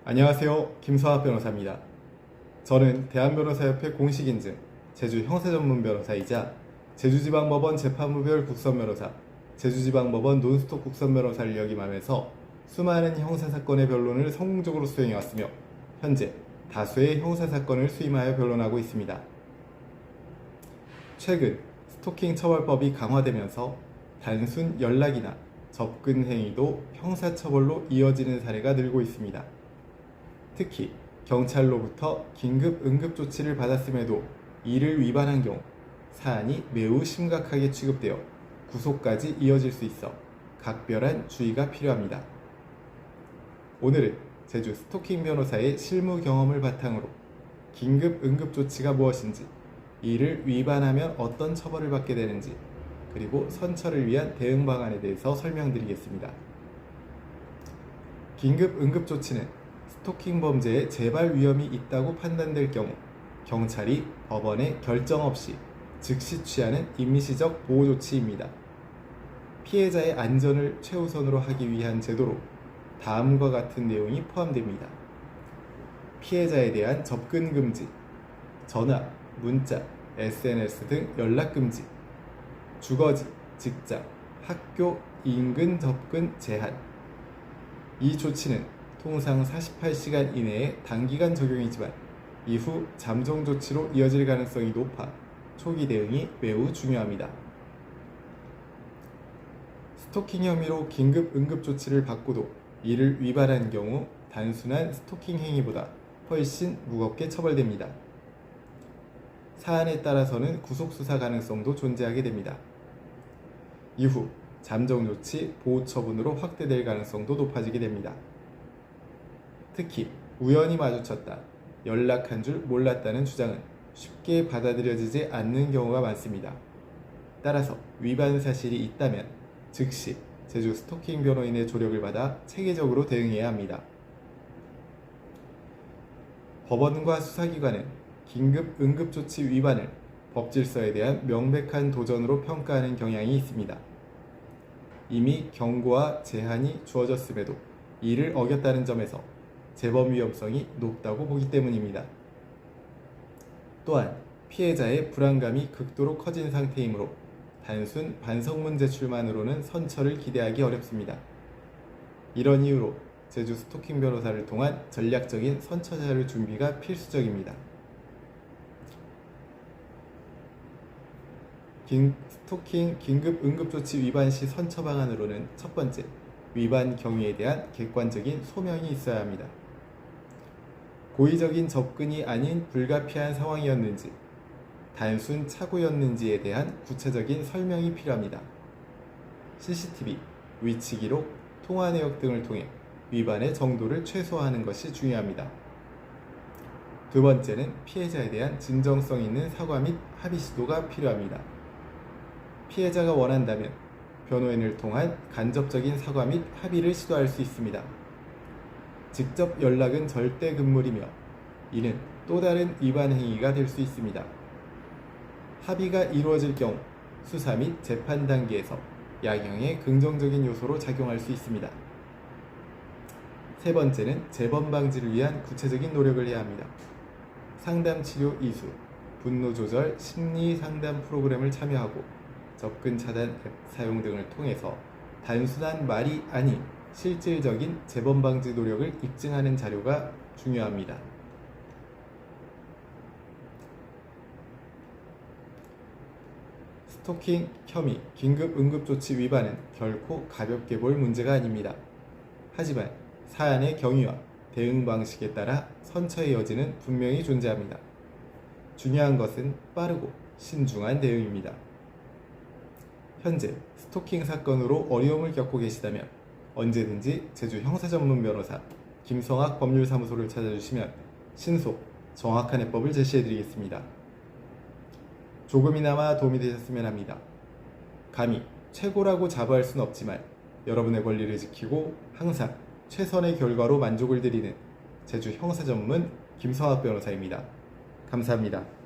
안녕하세요. 김서학 변호사입니다. 저는 대한변호사협회 공식인증 제주 형사전문변호사이자 제주지방법원 재판부별 국선변호사, 제주지방법원 논스톱 국선변호사를 역임하면서 수많은 형사사건의 변론을 성공적으로 수행해왔으며 현재 다수의 형사사건을 수임하여 변론하고 있습니다. 최근 스토킹 처벌법이 강화되면서 단순 연락이나 접근 행위도 형사처벌로 이어지는 사례가 늘고 있습니다. 특히 경찰로부터 긴급 응급조치를 받았음에도 이를 위반한 경우 사안이 매우 심각하게 취급되어 구속까지 이어질 수 있어 각별한 주의가 필요합니다. 오늘은 제주 스토킹 변호사의 실무 경험을 바탕으로 긴급 응급조치가 무엇인지, 이를 위반하면 어떤 처벌을 받게 되는지, 그리고 선처를 위한 대응 방안에 대해서 설명드리겠습니다. 긴급 응급조치는 스토킹 범죄의 재발 위험이 있다고 판단될 경우 경찰이 법원의 결정 없이 즉시 취하는 임시적 보호조치입니다. 피해자의 안전을 최우선으로 하기 위한 제도로 다음과 같은 내용이 포함됩니다. 피해자에 대한 접근 금지, 전화, 문자, SNS 등 연락 금지, 주거지, 직장, 학교 인근 접근 제한. 이 조치는 통상 48시간 이내에 단기간 적용이지만 이후 잠정 조치로 이어질 가능성이 높아 초기 대응이 매우 중요합니다. 스토킹 혐의로 긴급 응급 조치를 받고도 이를 위반한 경우 단순한 스토킹 행위보다 훨씬 무겁게 처벌됩니다. 사안에 따라서는 구속수사 가능성도 존재하게 됩니다. 이후 잠정조치, 보호처분으로 확대될 가능성도 높아지게 됩니다. 특히 우연히 마주쳤다, 연락한 줄 몰랐다는 주장은 쉽게 받아들여지지 않는 경우가 많습니다. 따라서 위반 사실이 있다면 즉시 제주 스토킹 변호인의 조력을 받아 체계적으로 대응해야 합니다. 법원과 수사기관은 긴급 응급조치 위반을 법질서에 대한 명백한 도전으로 평가하는 경향이 있습니다. 이미 경고와 제한이 주어졌음에도 이를 어겼다는 점에서 재범 위험성이 높다고 보기 때문입니다. 또한 피해자의 불안감이 극도로 커진 상태이므로 단순 반성문 제출만으로는 선처를 기대하기 어렵습니다. 이런 이유로 제주 스토킹 변호사를 통한 전략적인 선처 자료 준비가 필수적입니다. 스토킹 긴급 응급조치 위반 시 선처 방안으로는 첫 번째, 위반 경위에 대한 객관적인 소명이 있어야 합니다. 고의적인 접근이 아닌 불가피한 상황이었는지, 단순 착오였는지에 대한 구체적인 설명이 필요합니다. CCTV, 위치 기록, 통화 내역 등을 통해 위반의 정도를 최소화하는 것이 중요합니다. 두 번째는 피해자에 대한 진정성 있는 사과 및 합의 시도가 필요합니다. 피해자가 원한다면 변호인을 통한 간접적인 사과 및 합의를 시도할 수 있습니다. 직접 연락은 절대 금물이며 이는 또 다른 위반 행위가 될 수 있습니다. 합의가 이루어질 경우 수사 및 재판 단계에서 양형의 긍정적인 요소로 작용할 수 있습니다. 세 번째는 재범 방지를 위한 구체적인 노력을 해야 합니다. 상담 치료 이수, 분노 조절, 심리 상담 프로그램을 참여하고 접근 차단 앱 사용 등을 통해서 단순한 말이 아닌 실질적인 재범 방지 노력을 입증하는 자료가 중요합니다. 스토킹 혐의, 긴급 응급조치 위반은 결코 가볍게 볼 문제가 아닙니다. 하지만 사안의 경위와 대응 방식에 따라 선처의 여지는 분명히 존재합니다. 중요한 것은 빠르고 신중한 대응입니다. 현재 스토킹 사건으로 어려움을 겪고 계시다면 언제든지 제주 형사전문 변호사 김성학 법률사무소를 찾아주시면 신속, 정확한 해법을 제시해드리겠습니다. 조금이나마 도움이 되셨으면 합니다. 감히 최고라고 자부할 수는 없지만 여러분의 권리를 지키고 항상 최선의 결과로 만족을 드리는 제주 형사전문 김성학 변호사입니다. 감사합니다.